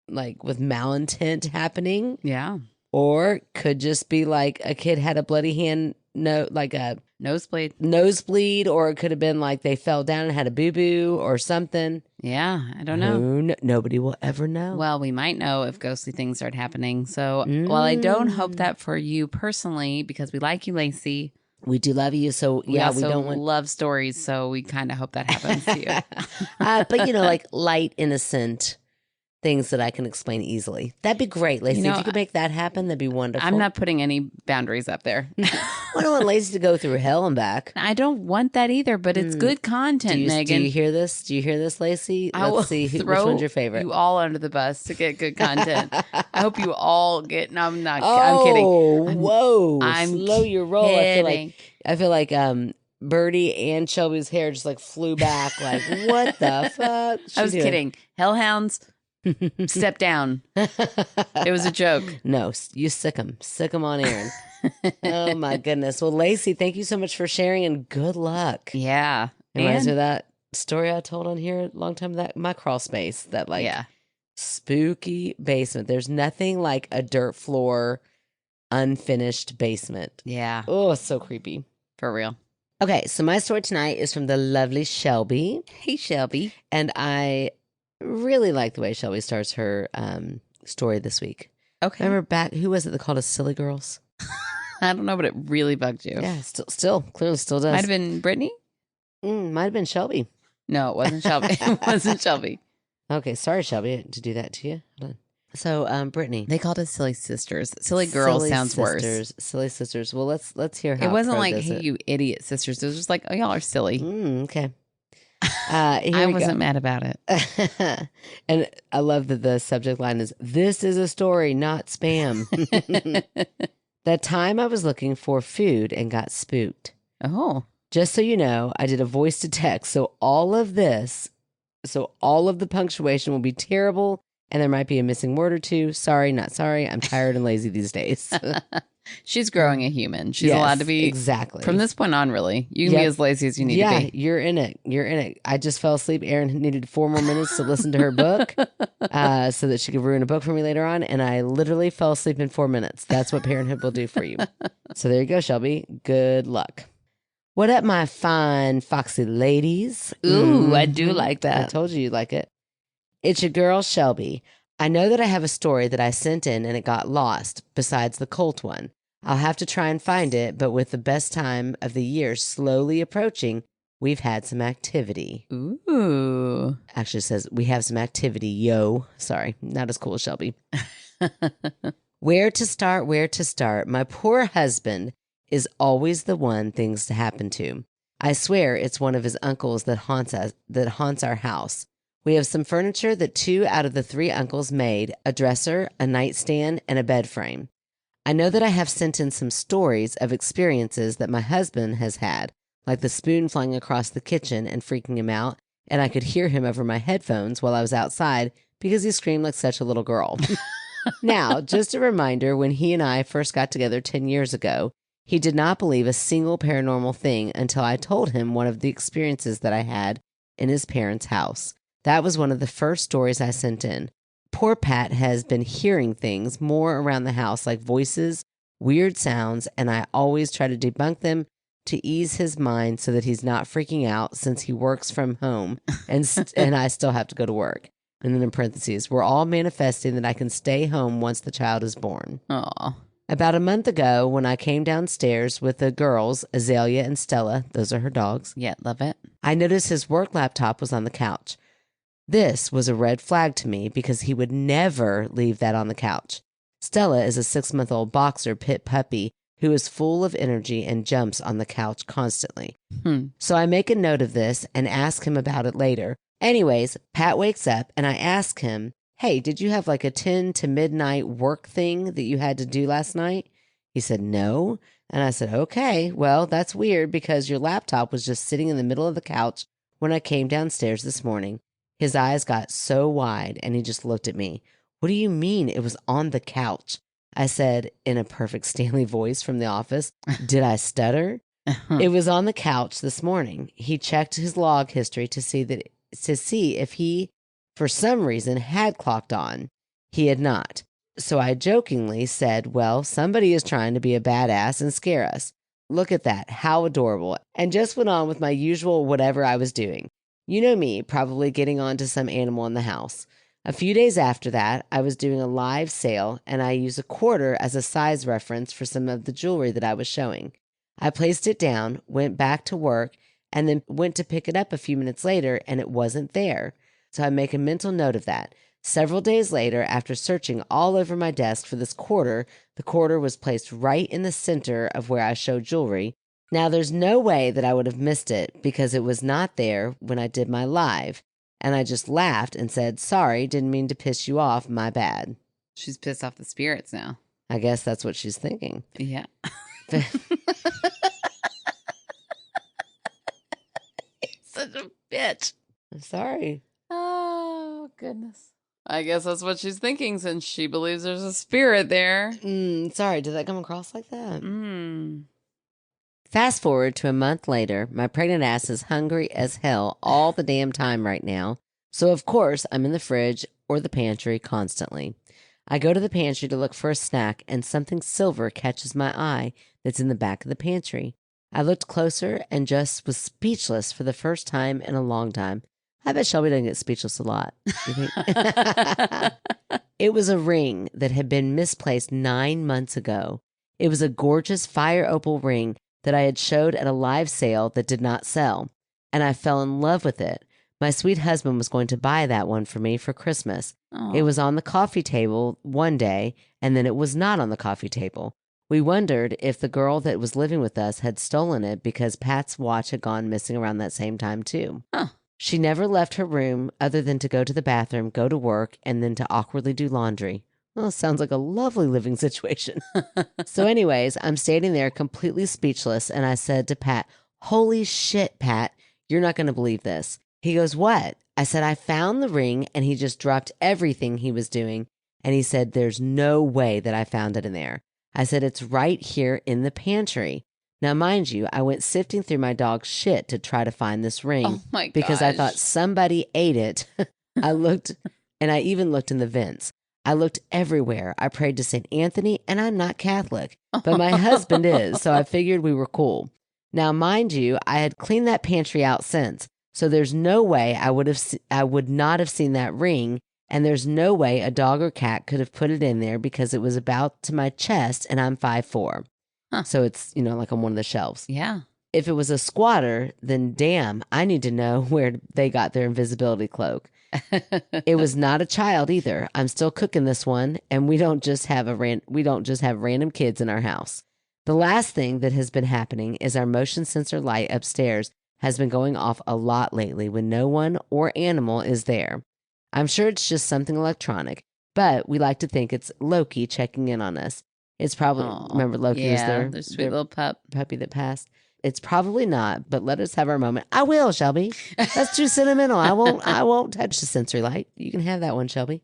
S3: like, with malintent happening.
S2: Yeah.
S3: Or could just be like a kid had a bloody hand, like a nosebleed, or it could have been like they fell down and had a boo-boo or something.
S2: Yeah, I don't know.
S3: Nobody will ever know.
S2: Well, we might know if ghostly things start happening. So, while I don't hope that for you personally, because we like you, Lacey.
S3: We do love you. So, yeah, we don't
S2: love stories. So, we kind of hope that happens to you.
S3: But, like light, innocent things that I can explain easily. That'd be great, Lacey. If you could make that happen, that'd be wonderful.
S2: I'm not putting any boundaries up there.
S3: I don't want Lacey to go through hell and back.
S2: I don't want that either, but it's good content, Megan.
S3: Do you hear this? Do you hear this, Lacey? Let's see which one's your favorite.
S2: You all under the bus to get good content. I hope you all get. No, I'm not.
S3: I'm
S2: kidding.
S3: Whoa!
S2: I'm
S3: slow your roll.
S2: Kidding.
S3: I feel like Birdie and Shelby's hair just like flew back. Like, what the fuck?
S2: I was kidding. Hellhounds. Step down. It was a joke.
S3: No, you sick them on Aaron. Oh my goodness. Well, Lacey, thank you so much for sharing and good luck.
S2: Yeah.
S3: Reminds me of that story I told on here a long time, that my crawl space, that spooky basement. There's nothing like a dirt floor, unfinished basement.
S2: Yeah.
S3: Oh, it's so creepy.
S2: For real.
S3: Okay, so my story tonight is from the lovely Shelby.
S2: Hey, Shelby.
S3: And I really like the way Shelby starts her story this week.
S2: Okay.
S3: Remember back, who was it that called us silly girls?
S2: I don't know, but it really bugged you.
S3: Yeah, still clearly still does.
S2: Might have been Brittany?
S3: Might have been Shelby.
S2: No, it wasn't Shelby. It wasn't Shelby.
S3: Okay, sorry, Shelby, to do that to you. Hold on. So, Brittany.
S2: They called us silly sisters. Silly girls sounds worse.
S3: Silly sisters. Well, let's hear how
S2: it wasn't like, hey, you idiot sisters. It was just like, oh, y'all are silly.
S3: Okay.
S2: I wasn't mad about it.
S3: And I love that the subject line is, this is a story, not spam. That time I was looking for food and got spooked.
S2: Oh.
S3: Just so you know, I did a voice to text. So all of the punctuation will be terrible. And there might be a missing word or two. Sorry, not sorry. I'm tired and lazy these days.
S2: She's growing a human. She's allowed to be.
S3: Exactly.
S2: From this point on, really. You can be as lazy as you need to be.
S3: Yeah, you're in it. I just fell asleep. Erin needed 4 more minutes to listen to her book so that she could ruin a book for me later on. And I literally fell asleep in 4 minutes. That's what parenthood will do for you. So there you go, Shelby. Good luck. What up, my fine, foxy ladies?
S2: Ooh, I do like that.
S3: I told you like it. It's your girl, Shelby. I know that I have a story that I sent in and it got lost, besides the Colt one. I'll have to try and find it, but with the best time of the year slowly approaching, we've had some activity.
S2: Ooh.
S3: Actually says, we have some activity, yo. Sorry, not as cool as Shelby. Where to start? My poor husband is always the one things to happen to. I swear it's one of his uncles that haunts our house. We have some furniture that 2 out of the 3 uncles made, a dresser, a nightstand, and a bed frame. I know that I have sent in some stories of experiences that my husband has had, like the spoon flying across the kitchen and freaking him out, and I could hear him over my headphones while I was outside because he screamed like such a little girl. Now, just a reminder, when he and I first got together 10 years ago, he did not believe a single paranormal thing until I told him one of the experiences that I had in his parents' house. That was one of the first stories I sent in. Poor Pat has been hearing things more around the house, like voices, weird sounds, and I always try to debunk them to ease his mind so that he's not freaking out since he works from home and I still have to go to work. And then in parentheses, we're all manifesting that I can stay home once the child is born.
S2: Aw.
S3: About a month ago, when I came downstairs with the girls, Azalea and Stella, those are her dogs.
S2: Yeah, love it.
S3: I noticed his work laptop was on the couch. This was a red flag to me because he would never leave that on the couch. Stella is a 6-month-old boxer pit puppy who is full of energy and jumps on the couch constantly. So I make a note of this and ask him about it later. Anyways, Pat wakes up and I ask him, hey, did you have like a 10 to midnight work thing that you had to do last night? He said, no. And I said, okay, well, that's weird because your laptop was just sitting in the middle of the couch when I came downstairs this morning. His eyes got so wide and he just looked at me. What do you mean it was on the couch? I said in a perfect Stanley voice from The Office. Did I stutter? It was on the couch this morning. He checked his log history to see if he, for some reason, had clocked on. He had not. So I jokingly said, well, somebody is trying to be a badass and scare us. Look at that. How adorable. And just went on with my usual whatever I was doing. You know me, probably getting on to some animal in the house. A few days after that, I was doing a live sale and I used a quarter as a size reference for some of the jewelry that I was showing. I placed it down, went back to work, and then went to pick it up a few minutes later and it wasn't there. So I make a mental note of that. Several days later, after searching all over my desk for this quarter, the quarter was placed right in the center of where I showed jewelry. Now, there's no way that I would have missed it because it was not there when I did my live. And I just laughed and said, sorry, didn't mean to piss you off, my bad.
S2: She's pissed off the spirits now.
S3: I guess that's what she's thinking.
S2: Yeah. Such a bitch.
S3: I'm sorry.
S2: Oh, goodness. I guess that's what she's thinking since she believes there's a spirit there.
S3: Sorry, did that come across like that? Fast forward to a month later, my pregnant ass is hungry as hell all the damn time right now. So, of course, I'm in the fridge or the pantry constantly. I go to the pantry to look for a snack and something silver catches my eye that's in the back of the pantry. I looked closer and just was speechless for the first time in a long time. I bet Shelby doesn't get speechless a lot. You think? It was a ring that had been misplaced 9 months ago. It was a gorgeous fire opal ring that I had showed at a live sale that did not sell, and I fell in love with it. My sweet husband was going to buy that one for me for Christmas.
S2: Aww.
S3: It was on the coffee table one day, and then it was not on the coffee table. We wondered if the girl that was living with us had stolen it because Pat's watch had gone missing around that same time too.
S2: Huh.
S3: She never left her room other than to go to the bathroom, go to work, and then to awkwardly do laundry. Well, sounds like a lovely living situation. So anyways, I'm standing there completely speechless, and I said to Pat, holy shit, Pat, you're not going to believe this. He goes, what? I said, I found the ring, and he just dropped everything he was doing, and he said, there's no way that I found it in there. I said, it's right here in the pantry. Now, mind you, I went sifting through my dog's shit to try to find this ring.
S2: Oh my gosh.
S3: Because I thought somebody ate it. I looked, and I even looked in the vents. I looked everywhere. I prayed to St. Anthony, and I'm not Catholic, but my husband is, so I figured we were cool. Now, mind you, I had cleaned that pantry out since, so there's no way I would not have seen that ring, and there's no way a dog or cat could have put it in there because it was about to my chest, and I'm 5'4".
S2: Huh.
S3: So it's, like on one of the shelves.
S2: Yeah.
S3: If it was a squatter, then damn, I need to know where they got their invisibility cloak. It was not a child either. I'm still cooking this one, and we don't just have random kids in our house. The last thing that has been happening is our motion sensor light upstairs has been going off a lot lately when no one or animal is there. I'm sure it's just something electronic, but we like to think it's Loki checking in on us. It's probably, remember Loki was
S2: their sweet little
S3: puppy that passed. It's probably not, but let us have our moment. I will, Shelby. That's too sentimental. I won't touch the sensory light. You can have that one, Shelby.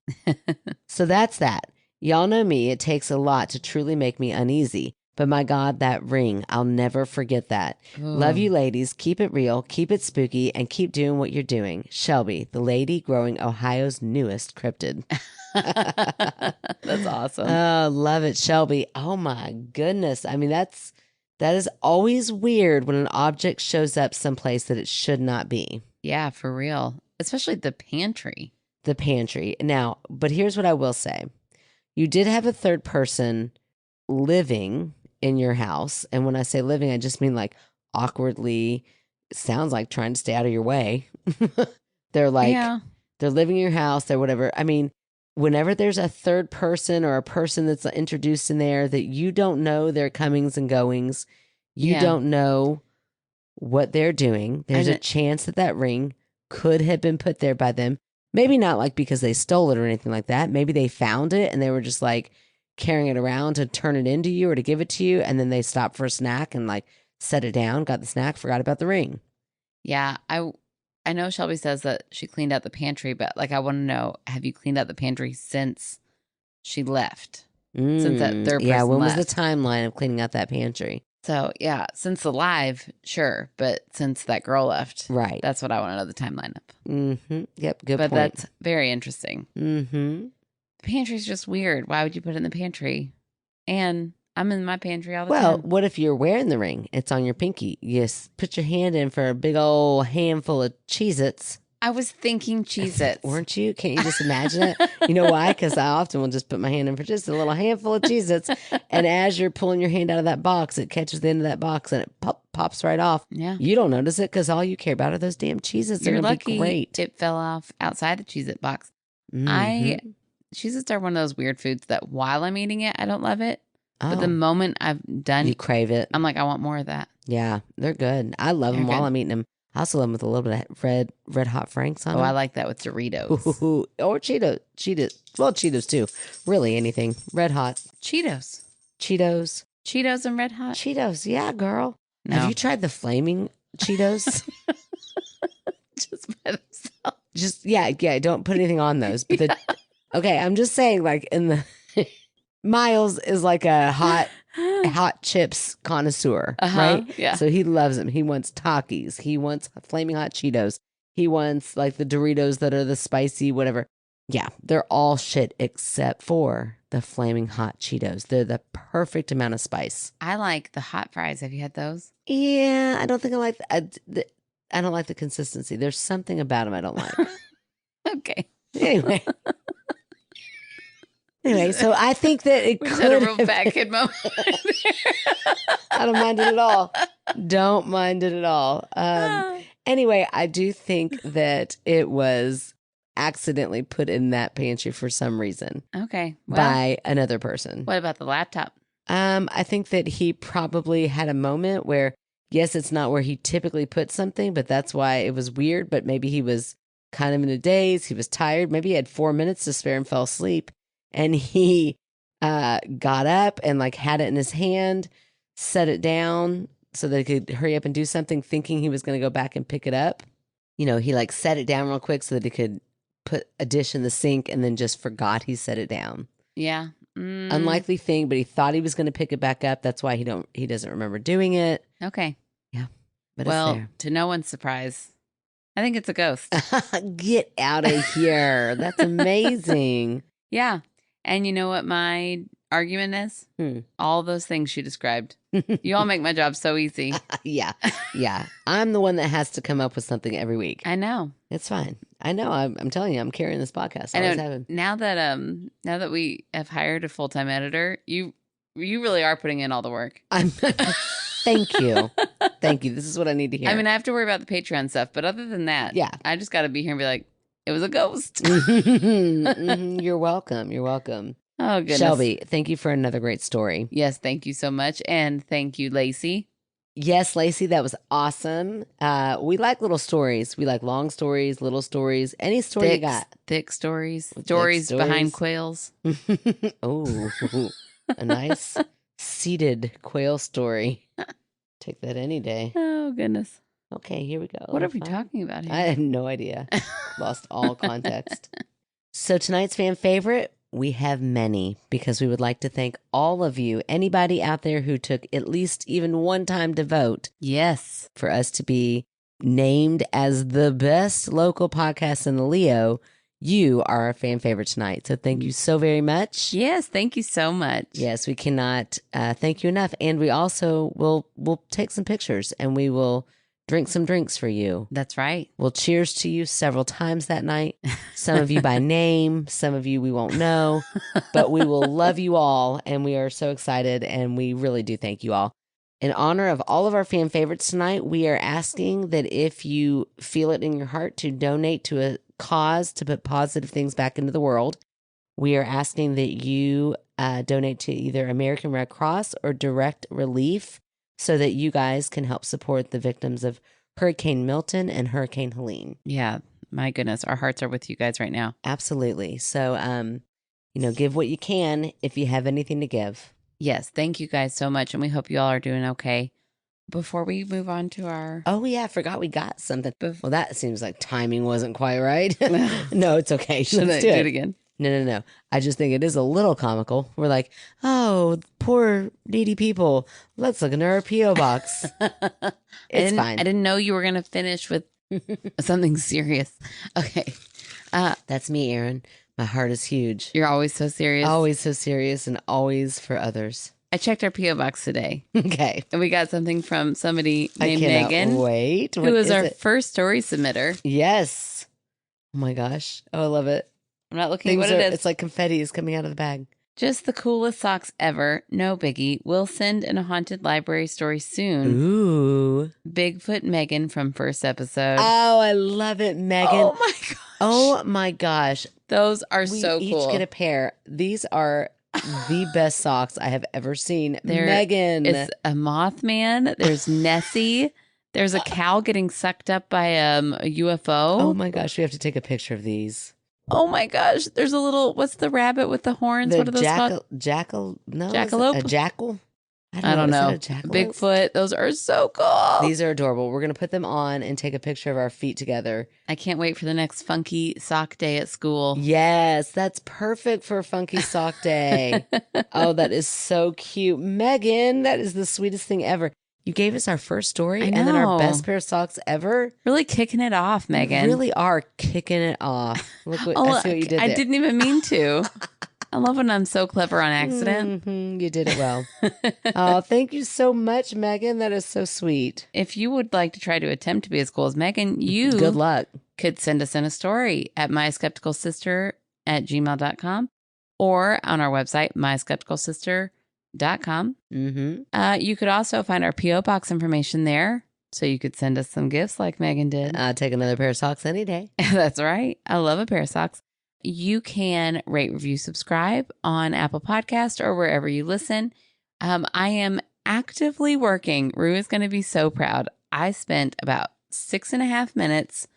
S3: So that's that. Y'all know me. It takes a lot to truly make me uneasy. But my God, that ring, I'll never forget that.
S2: Ooh.
S3: Love you, ladies. Keep it real, keep it spooky, and keep doing what you're doing. Shelby, the lady growing Ohio's newest cryptid.
S2: That's awesome.
S3: Oh, love it, Shelby. Oh my goodness. I mean, that is always weird when an object shows up someplace that it should not be.
S2: Yeah, for real. Especially the pantry.
S3: The pantry. Now, but here's what I will say. You did have a third person living in your house. And when I say living, I just mean like awkwardly, sounds like trying to stay out of your way. They're like, they're living in your house, they're whatever. I mean, whenever there's a third person or a person that's introduced in there that you don't know their comings and goings, you don't know what they're doing, there's a chance that that ring could have been put there by them. Maybe not like because they stole it or anything like that. Maybe they found it and they were just like carrying it around to turn it into you or to give it to you. And then they stopped for a snack and like set it down, got the snack, forgot about the ring.
S2: Yeah. I know Shelby says that she cleaned out the pantry, but like I want to know, have you cleaned out the pantry since she left? Since that third person
S3: when
S2: left?
S3: was the timeline of cleaning out that pantry?
S2: So, yeah, since the live, sure. But since that girl left.
S3: Right.
S2: That's what I want to know the timeline of.
S3: Mm-hmm. Yep, good point.
S2: But that's very interesting.
S3: Mm-hmm.
S2: The pantry's just weird. Why would you put it in the pantry? And I'm in my pantry all the time.
S3: Well, what if you're wearing the ring? It's on your pinky. You put your hand in for a big old handful of Cheez-Its.
S2: I was thinking Cheez-Its.
S3: Weren't you? Can't you just imagine it? You know why? Because I often will just put my hand in for just a little handful of Cheez-Its. And as you're pulling your hand out of that box, it catches the end of that box and it pops right off.
S2: Yeah.
S3: You don't notice it because all you care about are those damn Cheez-Its. They're going to be great.
S2: It fell off outside the Cheez-It box.
S3: Mm-hmm.
S2: Cheez-Its are one of those weird foods that while I'm eating it, I don't love it.
S3: Oh.
S2: But the moment I've done,
S3: you crave it.
S2: I'm like, I want more of that.
S3: Yeah, they're good. I love them while I'm eating them. I also love them with a little bit of red hot Franks on them.
S2: Oh, I like that with Doritos.
S3: Ooh, or Cheetos. Well, Cheetos too. Really, anything. Red hot.
S2: Cheetos and Red Hot.
S3: Cheetos, yeah, girl.
S2: No.
S3: Have you tried the flaming Cheetos?
S2: Just by themselves.
S3: Just, yeah, don't put anything on those. But okay, I'm just saying, like, in the... Miles is like a hot chips connoisseur, right?
S2: Yeah.
S3: So he loves them. He wants Takis. He wants flaming hot Cheetos. He wants like the Doritos that are the spicy whatever. Yeah, they're all shit except for the flaming hot Cheetos. They're the perfect amount of spice.
S2: I like the hot fries. Have you had those?
S3: Yeah, I don't think I like I don't like the consistency. There's something about them I don't like.
S2: Okay.
S3: Anyway, so I think that it
S2: we
S3: could
S2: had a real bad kid moment.
S3: I don't mind it at all. Don't mind it at all. Anyway, I do think that it was accidentally put in that pantry for some reason.
S2: Okay. Well,
S3: by another person.
S2: What about the laptop?
S3: I think that he probably had a moment where, yes, it's not where he typically puts something, but that's why it was weird. But maybe he was kind of in a daze. He was tired. Maybe he had 4 minutes to spare and fell asleep. And he got up and like had it in his hand, set it down so that he could hurry up and do something, thinking he was going to go back and pick it up. You know, he like set it down real quick so that he could put a dish in the sink and then just forgot he set it down.
S2: Yeah.
S3: Unlikely thing, but he thought he was going to pick it back up. That's why he doesn't remember doing it.
S2: Okay.
S3: Yeah. But
S2: well,
S3: it's there.
S2: To no one's surprise, I think it's a ghost.
S3: Get out of here. That's amazing.
S2: Yeah. And you know what my argument is? All those things you described. You all make my job so easy.
S3: Yeah. I'm the one that has to come up with something every week.
S2: I know.
S3: It's fine. I know. I'm telling you, I'm carrying this podcast.
S2: I know. Now that we have hired a full-time editor, you really are putting in all the work.
S3: Thank you. Thank you. This is what I need to hear.
S2: I mean, I have to worry about the Patreon stuff, but other than that,
S3: yeah,
S2: I just got to be here and be like, it was a ghost.
S3: You're welcome. You're welcome.
S2: Oh, goodness.
S3: Shelby, thank you for another great story.
S2: Yes, thank you so much. And thank you, Lacey.
S3: Yes, Lacey, that was awesome. We like little stories. We like long stories, little stories, any story you got.
S2: Thick stories. Stories behind quails.
S3: Oh, a nice seated quail story. Take that any day.
S2: Oh, goodness.
S3: Okay, here we go.
S2: What are we talking about here?
S3: I have no idea. Lost all context. So tonight's fan favorite, we have many, because we would like to thank all of you, anybody out there who took at least even one time to vote.
S2: Yes.
S3: For us to be named as the best local podcast in the Leo. You are our fan favorite tonight. So thank you so very much.
S2: Yes, thank you so much.
S3: Yes, we cannot thank you enough. And we also we'll take some pictures and we will drink some drinks for you.
S2: That's right.
S3: We'll cheers to you several times that night. Some of you by name, some of you we won't know, but we will love you all. And we are so excited. And we really do thank you all. In honor of all of our fan favorites tonight, we are asking that if you feel it in your heart to donate to a cause to put positive things back into the world, we are asking that you donate to either American Red Cross or Direct Relief so that you guys can help support the victims of Hurricane Milton and Hurricane Helene.
S2: Yeah, my goodness. Our hearts are with you guys right now.
S3: Absolutely. So, give what you can if you have anything to give.
S2: Yes, thank you guys so much. And we hope you all are doing okay. Before we move on to our...
S3: Oh, yeah, I forgot we got something. Well, that seems like timing wasn't quite right. No, it's okay.
S2: Let's do it again.
S3: No. I just think it is a little comical. We're like, oh, poor needy people. Let's look into our P.O. box. It's fine.
S2: I didn't know you were going to finish with something serious. Okay.
S3: That's me, Aaron. My heart is huge.
S2: You're always so serious.
S3: Always so serious and always for others.
S2: I checked our P.O. box today.
S3: Okay.
S2: And we got something from somebody named
S3: I cannot
S2: Megan.
S3: Wait.
S2: Who is our first story submitter.
S3: Yes. Oh my gosh. Oh, I love it.
S2: I'm not looking at what it is.
S3: It's like confetti is coming out of the bag.
S2: Just the coolest socks ever. No biggie. We'll send in a haunted library story soon.
S3: Ooh.
S2: Bigfoot Megan from first episode.
S3: Oh, I love it, Megan.
S2: Oh my gosh.
S3: Oh my gosh.
S2: Those are so cool.
S3: We each get a pair. These are the best socks I have ever seen.
S2: Megan. It's a Mothman. There's Nessie. There's a cow getting sucked up by a UFO.
S3: Oh my gosh. We have to take a picture of these.
S2: Oh my gosh. There's a little, what's the rabbit with the horns? What are those called?
S3: Jackalope? A jackal?
S2: I don't know. Bigfoot. Those are so cool.
S3: These are adorable. We're going to put them on and take a picture of our feet together.
S2: I can't wait for the next funky sock day at school.
S3: Yes, that's perfect for a funky sock day. Oh, that is so cute. Megan, that is the sweetest thing ever. You gave us our first story and then our best pair of socks ever.
S2: Really kicking it off, Megan.
S3: You really are kicking it off. Look what, I see what you did there.
S2: I didn't even mean to. I love when I'm so clever on accident.
S3: Mm-hmm, you did it well. Oh, thank you so much, Megan. That is so sweet.
S2: If you would like to try to attempt to be as cool as Megan,
S3: good luck.
S2: Could send us in a story at myskepticalsister@gmail.com or on our website, myskepticalsister.com.
S3: Mm-hmm.
S2: You could also find our P.O. box information there. So you could send us some gifts like Megan did.
S3: I'll take another pair of socks any day.
S2: That's right. I love a pair of socks. You can rate, review, subscribe on Apple Podcast or wherever you listen. I am actively working. Rue is going to be so proud. I spent about 6.5 minutes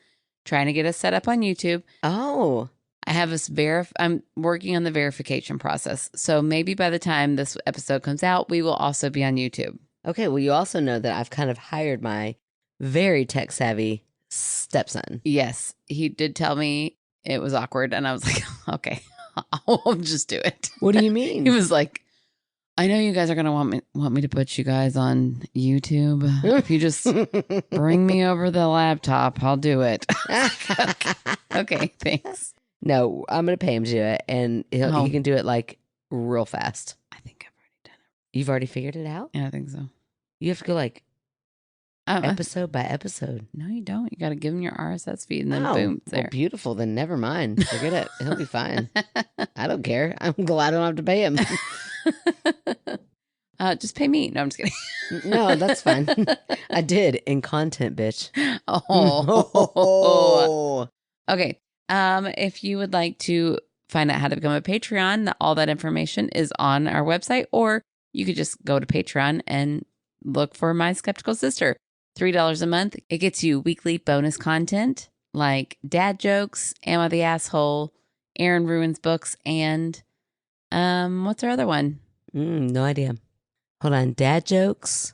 S2: trying to get us set up on YouTube.
S3: Oh.
S2: I have us I'm working on the verification process. So maybe by the time this episode comes out, we will also be on YouTube.
S3: Okay. Well, you also know that I've kind of hired my very tech savvy stepson.
S2: Yes. He did tell me it was awkward. And I was like, okay, I'll just do it.
S3: What do you mean?
S2: He was like, I know you guys are going to want me to put you guys on YouTube. If you just bring me over the laptop, I'll do it. Okay, thanks.
S3: No, I'm going to pay him to do it, and he can do it like real fast.
S2: I think I've already done it.
S3: You've already figured it out?
S2: Yeah, I think so.
S3: You have to go like episode by episode.
S2: No, you don't. You got to give him your RSS feed, and then boom, it's there.
S3: Well, beautiful. Then never mind. Forget it. He'll be fine. I don't care. I'm glad I don't have to pay him.
S2: Just pay me. No, I'm just kidding.
S3: No, that's fine. I did in content, bitch.
S2: Oh. Okay. If you would like to find out how to become a Patreon, all that information is on our website, or you could just go to Patreon and look for My Skeptical Sister. $3 a month. It gets you weekly bonus content like dad jokes, Am I the Asshole, Aaron Ruins books, and what's our other one?
S3: No idea. Hold on. Dad jokes,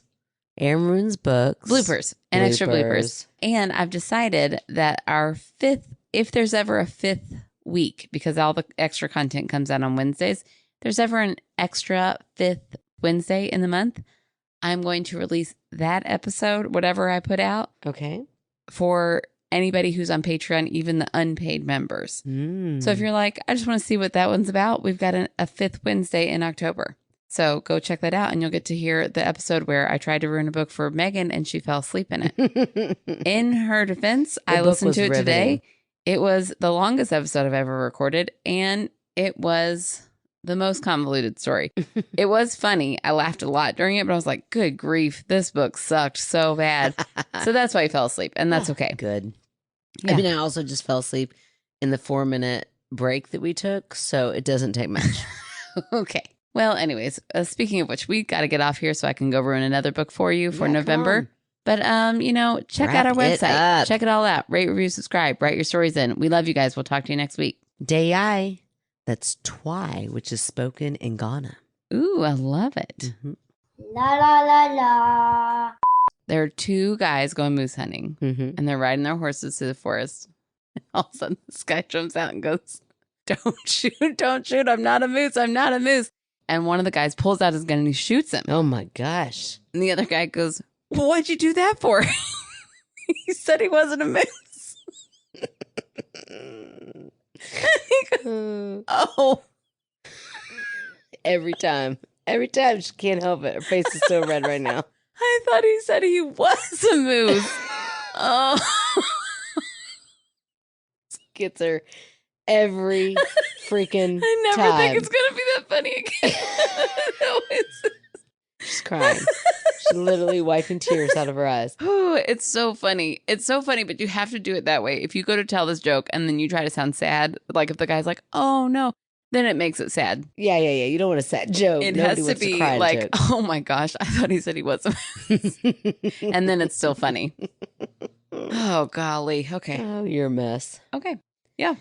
S3: Aaron Ruins books.
S2: Bloopers. And extra bloopers. And I've decided that our if there's ever a fifth week, because all the extra content comes out on Wednesdays, there's ever an extra 5th Wednesday in the month, I'm going to release that episode, whatever I put out.
S3: Okay.
S2: For anybody who's on Patreon, even the unpaid members. So if you're like, I just want to see what that one's about, we've got a 5th Wednesday in October. So go check that out and you'll get to hear the episode where I tried to ruin a book for Megan and she fell asleep in it. In her defense, I listened to it today. It was the longest episode I've ever recorded, and it was the most convoluted story. It was funny. I laughed a lot during it, but I was like, good grief, this book sucked so bad. So that's why I fell asleep, and that's okay.
S3: Good.
S2: Yeah.
S3: I mean, I also just fell asleep in the 4-minute break that we took, so it doesn't take much.
S2: Okay. Well, anyways, speaking of which, we got to get off here so I can go ruin another book for you for November. But, check out our website. Check it all out. Rate, review, subscribe. Write your stories in. We love you guys. We'll talk to you next week.
S3: Day-I. That's twi, which is spoken in Ghana.
S2: Ooh, I love it.
S3: Mm-hmm.
S1: La la la la.
S2: There are 2 guys going moose hunting, and they're riding their horses through the forest. And all of a sudden, this guy jumps out and goes, "Don't shoot, don't shoot. I'm not a moose. I'm not a moose." And one of the guys pulls out his gun and he shoots him.
S3: Oh, my gosh.
S2: And the other guy goes, "What'd you do that for?" He said he wasn't a moose. He goes, "Oh."
S3: Every time. She can't help it. Her face is so red right now.
S2: I thought he said he was a moose. Oh.
S3: Gets her every freaking
S2: I never
S3: time.
S2: think it's going to be that funny again.
S3: She's crying. She's literally wiping tears out of her eyes.
S2: Oh, it's so funny. It's so funny, but you have to do it that way. If you go to tell this joke and then you try to sound sad, like if the guy's like, "Oh no," then it makes it sad.
S3: Yeah. You don't want a sad joke.
S2: It
S3: Nobody
S2: has to
S3: wants
S2: be
S3: cry
S2: like,
S3: joke.
S2: "Oh my gosh, I thought he said he wasn't." And then it's still funny. Oh, golly. Okay.
S3: Oh, you're a mess.
S2: Okay. Yeah.